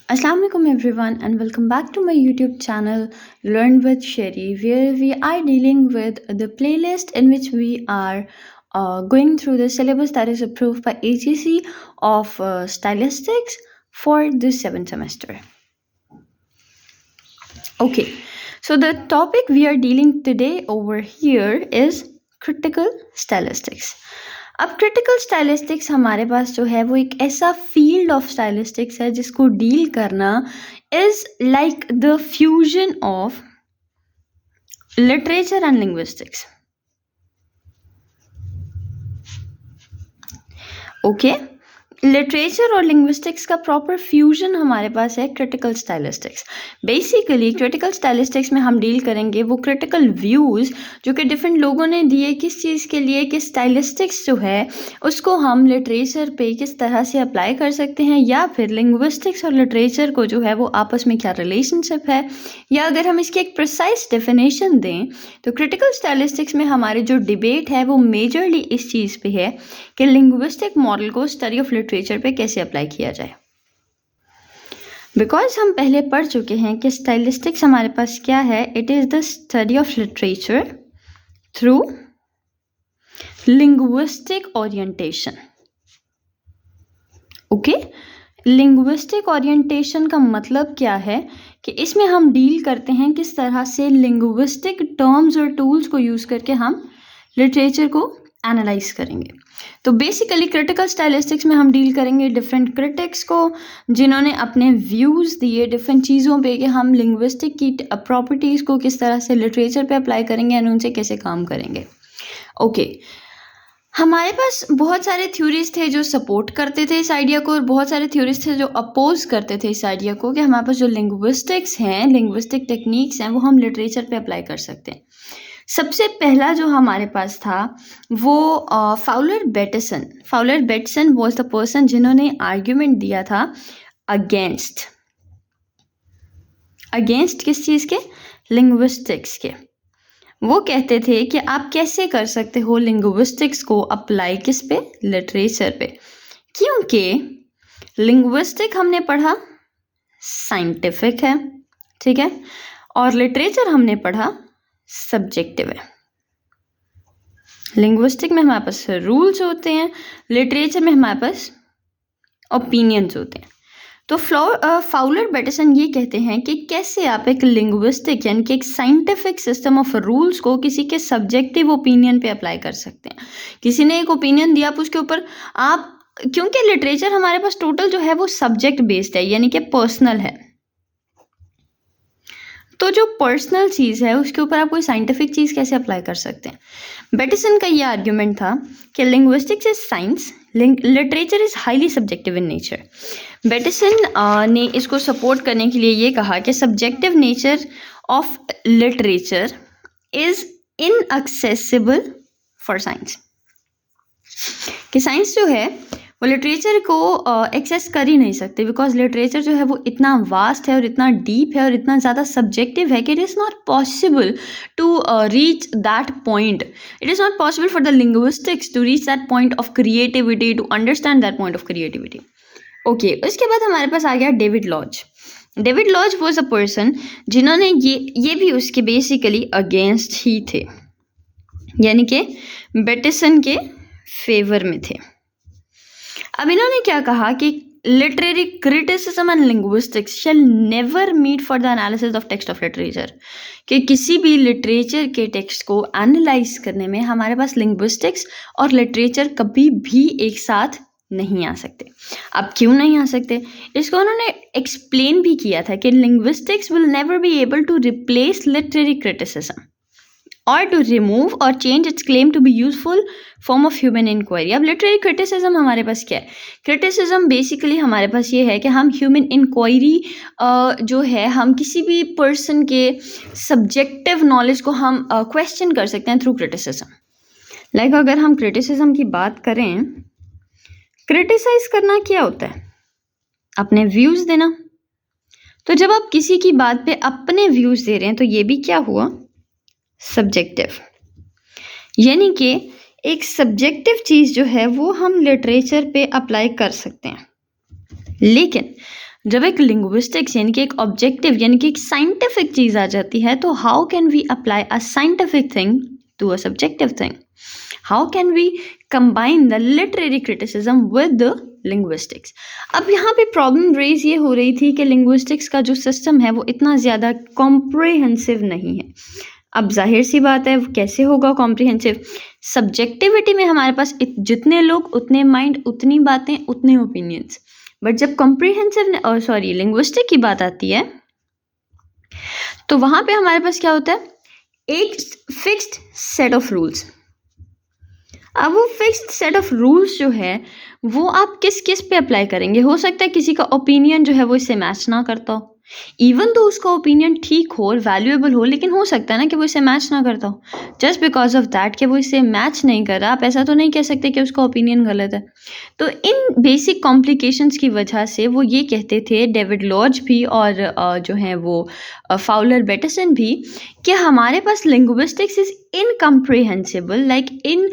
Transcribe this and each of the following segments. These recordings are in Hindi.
Assalamualaikum everyone and welcome back to my YouTube channel Learn with Sherry, where we are dealing with the playlist in which we are going through the syllabus that is approved by AGC of stylistics for the 7th semester. Okay, so the topic we are dealing today over here is critical stylistics. अब क्रिटिकल स्टाइलिस्टिक्स हमारे पास जो है वो एक ऐसा फील्ड ऑफ स्टाइलिस्टिक्स है जिसको डील करना is like the fusion of literature and linguistics. Okay, literature और लिंग्विस्टिक्स का प्रॉपर फ्यूजन हमारे पास है critical stylistics. Basically critical stylistics में हम डील करेंगे वो क्रिटिकल व्यूज़ जो कि डिफरेंट लोगों ने दिए किस चीज़ के लिए, कि स्टाइलिस्टिक्स जो है उसको हम लिटरेचर पे किस तरह से अप्लाई कर सकते हैं, या फिर लिंग्विस्टिक्स और लिटरेचर को जो है वो आपस में क्या रिलेशनशिप है, या अगर हम इसकी एक प्रिसाइज डेफिनेशन दें तो क्रिटिकल स्टाइलिस्टिक्स में हमारी जो डिबेट है वो मेजरली इस चीज़ पे है कि लिंग्विस्टिक मॉडल को स्टडी ऑफ लिटरेचर पे कैसे अप्लाई किया जाए. बिकॉज हम पहले पढ़ चुके हैं कि स्टाइलिस्टिक्स हमारे पास क्या है. It is the study of literature through linguistic orientation. Okay, linguistic orientation का मतलब क्या है कि इसमें हम डील करते हैं किस तरह से लिंग्विस्टिक टर्म्स और टूल्स को यूज़ करके हम लिटरेचर को एनालाइज करेंगे. तो बेसिकली क्रिटिकल स्टाइलिस्टिक्स में हम डील करेंगे डिफरेंट क्रिटिक्स को जिन्होंने अपने व्यूज़ दिए डिफरेंट चीज़ों पे कि हम लिंग्विस्टिक की प्रॉपर्टीज़ को किस तरह से लिटरेचर पे अप्लाई करेंगे और उनसे कैसे काम करेंगे. ओके, हमारे पास बहुत सारे थ्योरीज थे जो सपोर्ट करते थे इस आइडिया को, और बहुत सारे थ्योरीज थे जो अपोज करते थे इस आइडिया को कि हमारे पास जो लिंग्विस्टिक्स हैं, लिंग्विस्टिक टेक्निक्स हैं, वो हम लिटरेचर पे अप्लाई कर सकते हैं. सबसे पहला जो हमारे पास था वो Fowler Bateson was the person जिन्होंने आर्ग्यूमेंट दिया था अगेंस्ट किस चीज़ के, लिंग्विस्टिक्स के. वो कहते थे कि आप कैसे कर सकते हो लिंग्विस्टिक्स को अप्लाई किस पे, लिटरेचर पे, क्योंकि लिंग्विस्टिक हमने पढ़ा साइंटिफिक है, ठीक है, और लिटरेचर हमने पढ़ा सब्जेक्टिव है. लिंग्विस्टिक में हमारे पास रूल्स होते हैं, लिटरेचर में हमारे पास ओपिनियंस होते हैं. तो फाउलर बेटसन ये कहते हैं कि कैसे आप एक लिंग्विस्टिक यानी कि एक साइंटिफिक सिस्टम ऑफ रूल्स को किसी के सब्जेक्टिव ओपिनियन पे अप्लाई कर सकते हैं. किसी ने एक ओपिनियन दिया, आप उसके ऊपर आप, क्योंकि लिटरेचर हमारे पास टोटल जो है वो सब्जेक्ट बेस्ड है यानी कि पर्सनल है, तो जो पर्सनल चीज़ है उसके ऊपर आप कोई साइंटिफिक चीज़ कैसे अप्लाई कर सकते हैं. बेटिसन का ये आर्ग्यूमेंट था कि linguistics is science, literature is highly subjective in nature. Bateson ने इसको सपोर्ट करने के लिए ये कहा कि subjective nature of literature is inaccessible for science, कि साइंस जो है वो लिटरेचर को एक्सेस कर ही नहीं सकते, बिकॉज लिटरेचर जो है वो इतना वास्ट है और इतना डीप है और इतना ज़्यादा सब्जेक्टिव है कि it is not possible to reach that point. It is not possible for the linguistics to reach that point of creativity, to understand that point of creativity. Okay, उसके बाद हमारे पास आ गया David Lodge was a person जिन्होंने ये भी उसके बेसिकली अगेंस्ट ही थे, यानी कि बेटिसन के फेवर में थे. अब इन्होंने क्या कहा कि literary criticism and linguistics shall never meet for the analysis of text of literature, कि किसी भी लिटरेचर के टेक्स्ट को एनालाइज करने में हमारे पास लिंग्विस्टिक्स और लिटरेचर कभी भी एक साथ नहीं आ सकते. अब क्यों नहीं आ सकते, इसको उन्होंने एक्सप्लेन भी किया था कि linguistics will never be able to replace literary criticism और टू रिमूव और change its claim to be useful form of human inquiry. अब लिटरेरी क्रिटिसिज्म हमारे पास क्या है, क्रिटिसिज्म बेसिकली हमारे पास ये है कि हम ह्यूमन इंक्वायरी जो है, हम किसी भी पर्सन के सब्जेक्टिव नॉलेज को हम क्वेश्चन कर सकते हैं थ्रू क्रिटिसिज्म. लाइक अगर हम क्रिटिसिज्म की बात करें, क्रिटिसाइज करना क्या होता है, अपने व्यूज़ देना. तो जब आप किसी की बात पे अपने व्यूज़ दे रहे हैं तो ये भी क्या हुआ, सब्जेक्टिव, यानी कि एक सब्जेक्टिव चीज़ जो है वो हम लिटरेचर पे अप्लाई कर सकते हैं. लेकिन जब एक लिंग्विस्टिक्स यानी कि एक ऑब्जेक्टिव यानी कि एक साइंटिफिक चीज आ जाती है, तो how can we apply a scientific thing to a subjective thing? How can we combine the literary criticism with the linguistics? अब यहाँ पे प्रॉब्लम रेज ये हो रही थी कि लिंग्विस्टिक्स का जो सिस्टम है वो इतना ज़्यादा कॉम्प्रिहेंसिव नहीं है। अब जाहिर सी बात है, कैसे होगा कॉम्प्रिहेंसिव? सब्जेक्टिविटी में हमारे पास जितने लोग उतने माइंड, उतनी बातें, उतने ओपिनियंस। बट जब कॉम्प्रिहेंसिव लिंग्विस्टिक की बात आती है, तो वहां पे हमारे पास क्या होता है? एक फिक्स्ड सेट ऑफ रूल्स। अब वो फिक्स्ड सेट ऑफ रूल्स जो है वो आप किस किस पे अप्लाई करेंगे? हो सकता है किसी का ओपिनियन जो है वो इससे मैच ना करता हो, इवन तो उसका ओपिनियन ठीक हो और वैल्यूएबल हो, लेकिन हो सकता है ना कि वो इससे मैच ना करता हो। जस्ट बिकॉज ऑफ दैट कि वो इससे मैच नहीं कर रहा, आप ऐसा तो नहीं कह सकते कि उसका ओपिनियन गलत है। तो इन बेसिक कॉम्प्लिकेशंस की वजह से वो ये कहते थे, डेविड लॉज भी और जो है वो फाउलर बैटसन भी, कि हमारे पास linguistics is incomprehensible, like in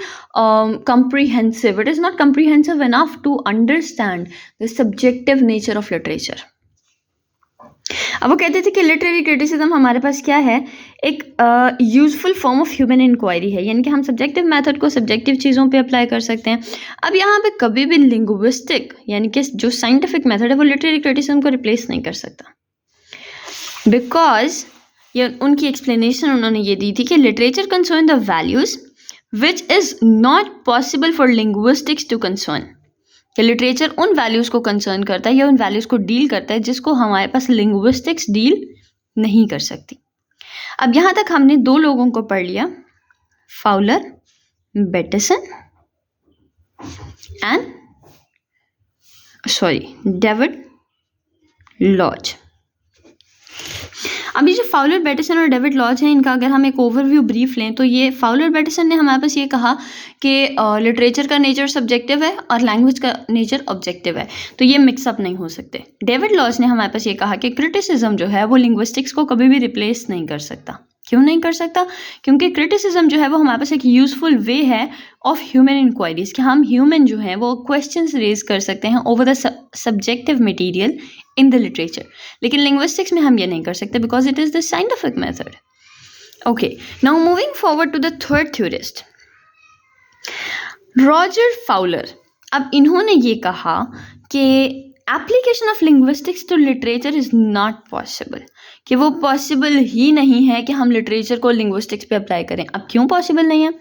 comprehensive. It is not comprehensive enough to understand the subjective nature of literature. अब वो कहते थे कि लिटरेरी क्रिटिसिज्म हमारे पास क्या है? एक useful form of human inquiry है, यानी कि हम सब्जेक्टिव मेथड को सब्जेक्टिव चीज़ों पे अप्लाई कर सकते हैं। अब यहाँ पे कभी भी लिंग्विस्टिक यानी कि जो साइंटिफिक मेथड है वो लिटरेरी क्रिटिसिज्म को रिप्लेस नहीं कर सकता, बिकॉज ये उनकी एक्सप्लेनेशन उन्होंने ये दी थी कि literature concern the values which is not possible for linguistics to concern, कि लिटरेचर उन वैल्यूज को कंसर्न करता है या उन वैल्यूज को डील करता है जिसको हमारे पास लिंग्विस्टिक्स डील नहीं कर सकती। अब यहाँ तक हमने दो लोगों को पढ़ लिया, Fowler Bateson and David Lodge. अभी जो फाउलर बैटसन और डेविड लॉज हैं, इनका अगर हम एक ओवरव्यू ब्रीफ लें तो ये फाउलर बैटसन ने हमारे पास ये कहा कि लिटरेचर का नेचर सब्जेक्टिव है और लैंग्वेज का नेचर ऑब्जेक्टिव है, तो ये मिक्सअप नहीं हो सकते। डेविड लॉज ने हमारे पास ये कहा कि क्रिटिसिज्म जो है वो लिंग्विस्टिक्स को कभी भी रिप्लेस नहीं कर सकता। क्यों नहीं कर सकता? क्योंकि क्रिटिसिज्म जो है वो हमारे पास एक यूजफुल वे है ऑफ ह्यूमन इंक्वायरीज, कि हम ह्यूमन जो है वो क्वेश्चंस रेज कर सकते हैं over the subjective material in the literature, लेकिन लिंग्विस्टिक्स में हम ये नहीं कर सकते because it is the scientific method. Okay, now moving forward to the third theorist, Roger Fowler. अब इन्होंने ये कहा कि application of linguistics to literature is not possible, कि वो पॉसिबल ही नहीं है कि हम लिटरेचर को लिंग्विस्टिक्स पे अप्लाई करें। अब क्यों पॉसिबल नहीं है?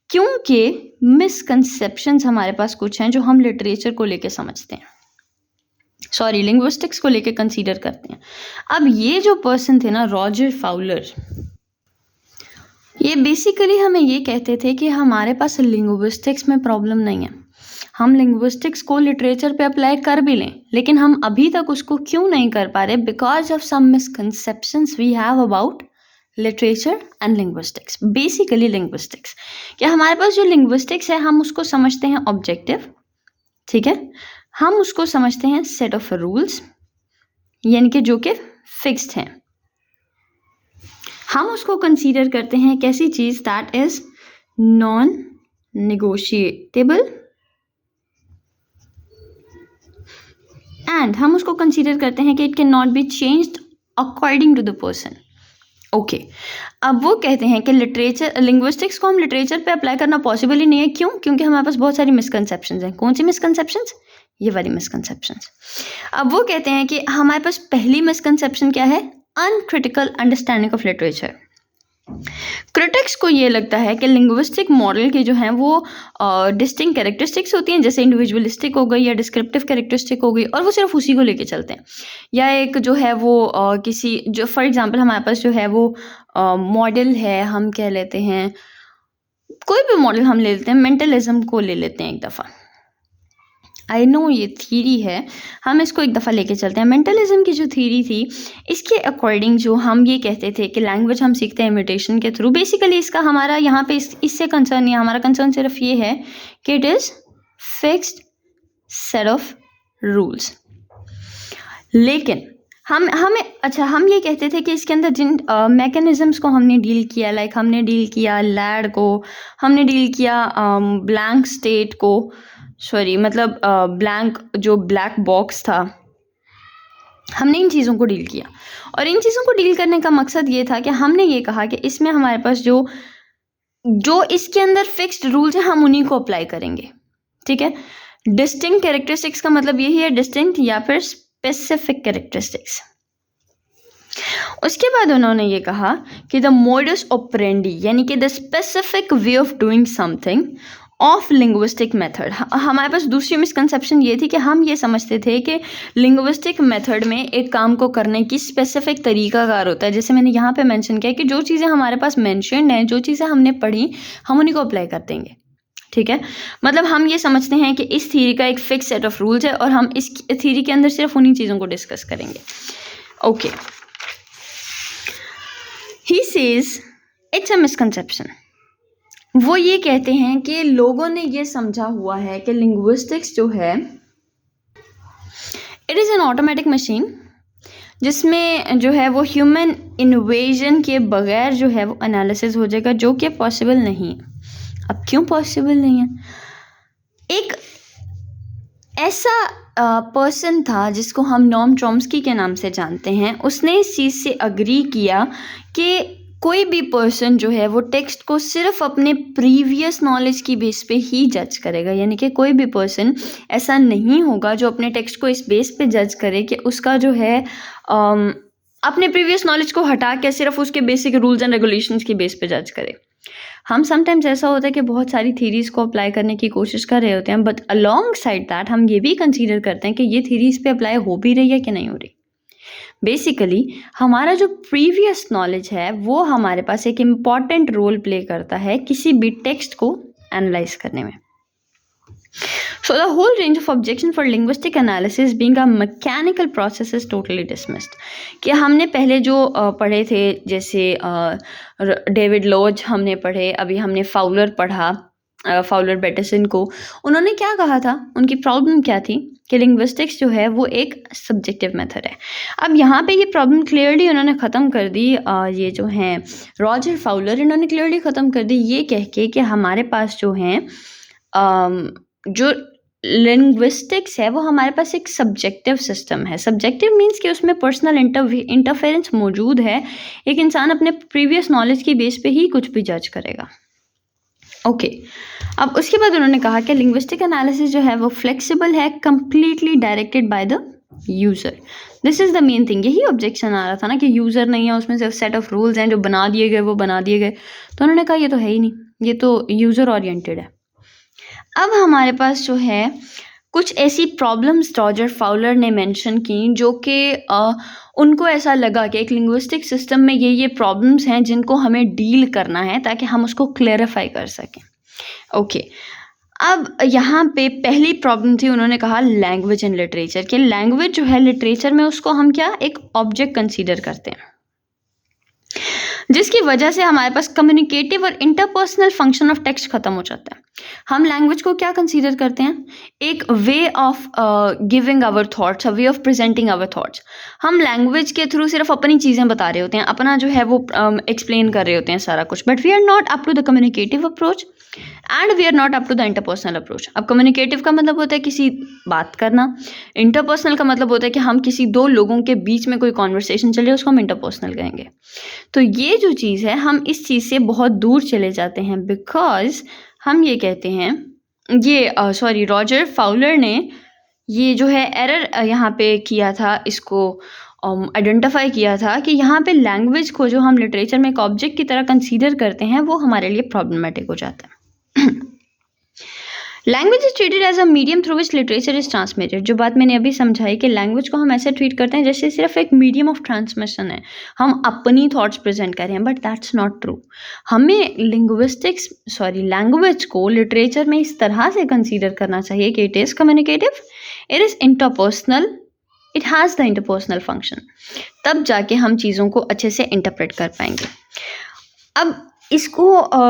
क्योंकि मिसकंसेप्शंस हमारे पास कुछ हैं जो हम लिटरेचर को लेके समझते हैं, लिंग्विस्टिक्स को लेके कंसीडर करते हैं। अब ये जो पर्सन थे ना, रॉजर फाउलर, ये बेसिकली हमें ये कहते थे कि हमारे पास लिंग्विस्टिक्स में प्रॉब्लम नहीं है, हम लिंग्विस्टिक्स को लिटरेचर पे अप्लाई कर भी लें, लेकिन हम अभी तक उसको क्यों नहीं कर पा रहे? Because of some misconceptions we have about literature and linguistics. Basically linguistics, क्या हमारे पास जो लिंग्विस्टिक्स है हम उसको समझते हैं ऑब्जेक्टिव, ठीक है, हम उसको समझते हैं सेट ऑफ रूल्स, यानी कि जो कि फिक्स्ड हैं। हम उसको कंसीडर करते हैं कैसी चीज? That is non negotiable, and हम उसको कंसीडर करते हैं कि it can not be changed according to the person. Okay, अब वो कहते हैं कि लिंग्विस्टिक्स को हम लिटरेचर पे अप्लाई करना पॉसिबल ही नहीं है। क्यों? क्योंकि हमारे पास बहुत सारी मिसकंसेप्शंस हैं। कौन सी मिसकंसेप्शंस? ये वाली मिसकंसेप्शंस। अब वो कहते हैं कि हमारे पास पहली मिसकंसेप्शन क्या है? Uncritical understanding of literature. Critics को ये लगता है कि लिंग्विस्टिक मॉडल के जो हैं वो डिस्टिंक्ट कैरेक्टरिस्टिक्स होती हैं, जैसे इंडिविजुअलिस्टिक हो गई या डिस्क्रिप्टिव कैरेक्टरिस्टिक हो गई, और वो सिर्फ उसी को लेके चलते हैं। या एक जो है वो किसी जो फॉर एग्जांपल हमारे पास जो है वो मॉडल है, हम कह लेते हैं कोई भी मॉडल हम ले लेते हैं, मेंटलिज्म को ले लेते हैं एक दफ़ा। आई नो ये थीरी है, हम इसको एक दफ़ा लेके चलते हैं। मेंटलिज्म की जो थीरी थी, इसके अकॉर्डिंग जो हम ये कहते थे कि लैंग्वेज हम सीखते हैं इमिटेशन के थ्रू। बेसिकली इसका हमारा यहाँ पे इससे कंसर्न नहीं है, हमारा कंसर्न सिर्फ ये है कि it is fixed set of rules. लेकिन हम ये कहते थे कि इसके अंदर जिन मैकेनिज्म्स को हमने डील किया, लाइक हमने डील किया लैड को, हमने डील किया ब्लैंक स्टेट को, ब्लैंक जो ब्लैक बॉक्स था, हमने इन चीज़ों को डील किया, और इन चीज़ों को डील करने का मकसद ये था कि हमने ये कहा कि इसमें हमारे पास जो इसके अंदर फिक्स्ड रूल्स हैं हम उन्हीं को अप्लाई करेंगे, ठीक है। डिस्टिंक्ट कैरेक्टरिस्टिक्स का मतलब यही है, डिस्टिंक्ट या फिर स्पेसिफिक कैरेक्टरिस्टिक्स। उसके बाद उन्होंने ये कहा कि द मोडस ऑपरेंडी यानी कि the specific way of doing something of linguistic method. हमारे पास दूसरी मिसकंसेप्शन ये थी कि हम ये समझते थे कि लिंग्विस्टिक मेथड में एक काम को करने की स्पेसिफिक तरीकाकार होता है। जैसे मैंने यहाँ पे मेंशन किया कि जो चीज़ें हमारे पास मेंशन्ड हैं, जो चीज़ें हमने पढ़ी, हम उन्हीं को अप्लाई कर देंगे, ठीक है। मतलब हम ये समझते हैं कि इस थ्योरी का एक फिक्स सेट ऑफ रूल्स है और हम इस थ्योरी के अंदर सिर्फ उन्हीं चीज़ों को डिस्कस करेंगे। Okay, he says it's a misconception. वो ये कहते हैं कि लोगों ने ये समझा हुआ है कि लिंग्विस्टिक्स जो है it is an automatic machine जिसमें जो है वो ह्यूमन इन्वेजन के बगैर जो है वो एनालिसिस हो जाएगा, जो कि पॉसिबल नहीं है। अब क्यों पॉसिबल नहीं है? एक ऐसा पर्सन था जिसको हम नॉम चॉम्स्की के नाम से जानते हैं, उसने इस चीज़ से अग्री किया कि कोई भी पर्सन जो है वो टेक्स्ट को सिर्फ अपने प्रीवियस नॉलेज की बेस पे ही जज करेगा। यानी कि कोई भी पर्सन ऐसा नहीं होगा जो अपने टेक्स्ट को इस बेस पे जज करे कि उसका जो है अपने प्रीवियस नॉलेज को हटा के सिर्फ उसके बेसिक रूल्स एंड रेगुलेशंस की बेस पे जज करे। हम समटाइम्स ऐसा होता है कि बहुत सारी थीरीज़ को अप्लाई करने की कोशिश कर रहे होते हैं, बट अलॉन्ग साइड दैट हम ये भी कंसीडर करते हैं कि ये थीरी इस पे अप्लाई हो भी रही है कि नहीं हो रही। बेसिकली हमारा जो प्रीवियस नॉलेज है वो हमारे पास एक इम्पॉर्टेंट रोल प्ले करता है किसी भी टेक्स्ट को एनालाइज करने में। So the whole range of objection for linguistic analysis being a mechanical process is totally dismissed। कि हमने पहले जो पढ़े थे, जैसे डेविड लॉज हमने पढ़े, अभी हमने फाउलर पढ़ा, फाउलर बेटिसन को, उन्होंने क्या कहा था, उनकी प्रॉब्लम क्या थी कि लिंग्विस्टिक्स जो है वो एक सब्जेक्टिव मेथड है। अब यहाँ पे ये प्रॉब्लम क्लियरली उन्होंने ख़त्म कर दी। ये जो हैं रॉजर फाउलर, इन्होंने क्लियरली ख़त्म कर दी ये कह के कि हमारे पास जो हैं जो लिंग्विस्टिक्स है वो हमारे पास एक सब्जेक्टिव सिस्टम है। सब्जेक्टिव मीन्स कि उसमें पर्सनल इंटरफेरेंस मौजूद है। एक इंसान अपने प्रीवियस नॉलेज की बेस पे ही कुछ भी जज करेगा। ओके, अब उसके बाद उन्होंने कहा कि लिंग्विस्टिक एनालिसिस जो है वो फ्लेक्सिबल है, completely directed by the user. This is the main thing. यही ऑब्जेक्शन आ रहा था ना कि यूज़र नहीं है, उसमें सिर्फ सेट ऑफ रूल्स हैं जो बना दिए गए वो बना दिए गए। तो उन्होंने कहा ये तो है ही नहीं, ये तो यूज़र ओरिएंटेड है। अब हमारे पास जो है कुछ ऐसी प्रॉब्लम्स रॉजर फाउलर ने मेंशन की जो कि उनको ऐसा लगा कि एक लिंग्विस्टिक सिस्टम में ये प्रॉब्लम्स हैं जिनको हमें डील करना है ताकि हम उसको क्लैरिफाई कर सकें। ओके, अब यहाँ पे पहली प्रॉब्लम थी, उन्होंने कहा लैंग्वेज एंड लिटरेचर। कि लैंग्वेज जो है लिटरेचर में उसको हम क्या एक ऑब्जेक्ट कंसीडर करते हैं, जिसकी वजह से हमारे पास कम्युनिकेटिव और इंटरपर्सनल फंक्शन ऑफ टेक्स्ट खत्म हो जाता है। हम लैंग्वेज को क्या कंसीडर करते हैं, एक way of giving our thoughts, a way of presenting our thoughts. हम लैंग्वेज के थ्रू सिर्फ अपनी चीज़ें बता रहे होते हैं, अपना जो है वो एक्सप्लेन कर रहे होते हैं सारा कुछ, but we are not up to the communicative approach and we are not up to the interpersonal approach. अब कम्युनिकेटिव का मतलब होता है किसी बात करना, इंटरपर्सनल का मतलब होता है कि हम किसी दो लोगों के बीच में कोई कॉन्वर्सेशन चले उसको हम इंटरपर्सनल कहेंगे। तो ये जो चीज़ है हम इस चीज़ से बहुत दूर चले जाते हैं, बिकॉज हम ये कहते हैं, ये सॉरी रॉजर फाउलर ने ये जो है एरर यहाँ पे किया था, इसको आइडेंटिफाई किया था कि यहाँ पे लैंग्वेज को जो हम लिटरेचर में एक ऑब्जेक्ट की तरह कंसीडर करते हैं वो हमारे लिए प्रॉब्लमेटिक हो जाता है। Language is treated as a medium through which literature is transmitted. जो बात मैंने अभी समझाई कि लैंग्वेज को हम ऐसे ट्रीट करते हैं जैसे सिर्फ एक मीडियम ऑफ ट्रांसमिशन है, हम अपनी थॉट्स प्रेजेंट कर रहे हैं, बट दैट्स नॉट ट्रू। हमें लैंग्वेज को लिटरेचर में इस तरह से कंसीडर करना चाहिए कि it is communicative, it is interpersonal, it has the interpersonal function. तब जाके हम चीज़ों को अच्छे से इंटरप्रेट कर पाएंगे। अब इसको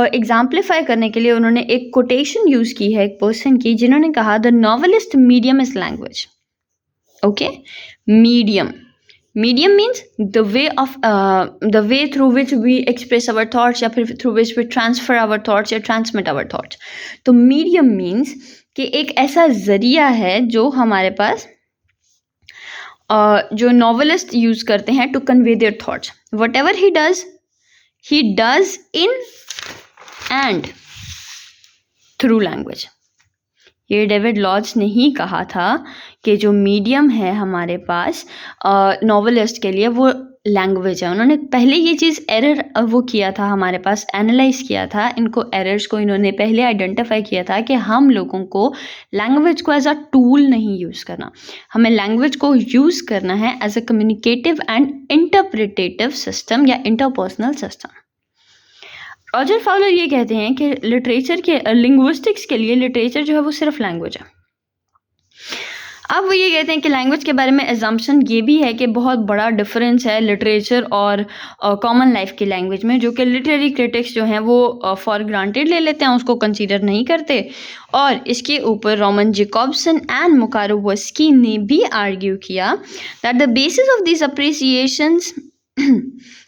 एग्जाम्पलीफाई करने के लिए उन्होंने एक कोटेशन यूज़ की है एक पर्सन की, जिन्होंने कहा the novelist medium is language. Okay, medium means the way through which we express our thoughts या फिर through which we transfer our thoughts या ट्रांसमिट आवर थॉट्स। तो मीडियम मीन्स कि एक ऐसा जरिया है जो हमारे पास जो नॉवलिस्ट यूज़ करते हैं to convey their thoughts. Whatever he does in and through language. ये डेविड लॉज ने ही कहा था कि जो मीडियम है हमारे पास नॉवलिस्ट के लिए वो लैंग्वेज है. उन्होंने पहले ये चीज़ एरर वो किया था, हमारे पास एनालाइज किया था, इनको एरर्स को इन्होंने पहले आइडेंटिफाई किया था कि हम लोगों को लैंग्वेज को एज अ टूल नहीं यूज़ करना, हमें लैंग्वेज को यूज़ करना है as a communicative and interpretative system या इंटरपर्सनल सिस्टम. रॉजर फाउलर ये कहते हैं कि लिटरेचर के लिंग्विस्टिक्स के लिए लिटरेचर जो है वो सिर्फ लैंग्वेज है. अब वो ये कहते हैं कि लैंग्वेज के बारे में एजम्पशन ये भी है कि बहुत बड़ा डिफरेंस है लिटरेचर और कॉमन लाइफ की लैंग्वेज में, जो कि लिटरेरी क्रिटिक्स जो हैं वो फॉर ग्रांटेड ले लेते हैं, उसको कंसीडर नहीं करते. और इसके ऊपर रोमन जेकॉब्सन एंड मुकारोवस्की ने भी आर्ग्यू किया that the basis of this appreciations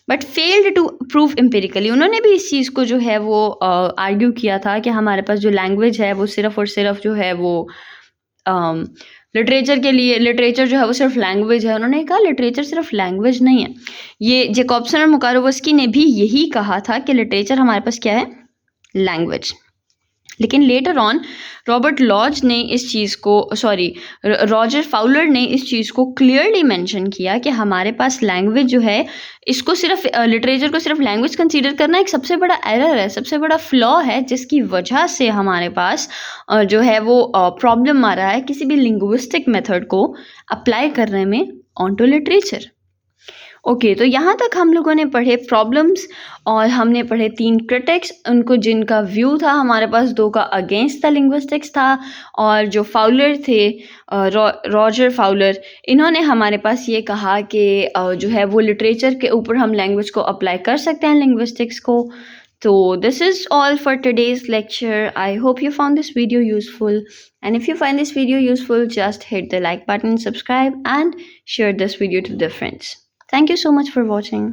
but failed to prove empirically. उन्होंने भी इस चीज़ को जो है वो आर्ग्यू किया था कि हमारे पास जो लैंग्वेज है वो सिर्फ और सिर्फ जो है वो लिटरेचर के लिए, लिटरेचर जो है वो सिर्फ लैंग्वेज है. उन्होंने कहा लिटरेचर सिर्फ लैंग्वेज नहीं है. ये जेकॉब्सन और मुकारोवस्की ने भी यही कहा था कि लिटरेचर हमारे पास क्या है, लैंग्वेज. लेकिन लेटर ऑन रॉबर्ट लॉज ने इस चीज़ को रॉजर फाउलर ने इस चीज़ को क्लियरली मेंशन किया कि हमारे पास लैंग्वेज जो है, इसको सिर्फ लिटरेचर को सिर्फ लैंग्वेज कंसीडर करना एक सबसे बड़ा एरर है, सबसे बड़ा फ्लॉ है, जिसकी वजह से हमारे पास जो है वो प्रॉब्लम आ रहा है किसी भी लिंग्विस्टिक मेथड को अप्लाई करने में ऑनटू लिटरेचर. ओके, तो यहाँ तक हम लोगों ने पढ़े प्रॉब्लम्स और हमने पढ़े 3 क्रिटिक्स, उनको जिनका व्यू था हमारे पास 2 का अगेंस्ट द लिंग्विस्टिक्स था, और जो फाउलर थे रॉजर फाउलर, इन्होंने हमारे पास ये कहा कि जो है वो लिटरेचर के ऊपर हम लैंग्वेज को अप्लाई कर सकते हैं लिंग्विस्टिक्स को. So this is all for today's lecture. I hope you found this video useful, and if you find this video useful, just hit the like button, subscribe and share this video to their friends. Thank you so much for watching.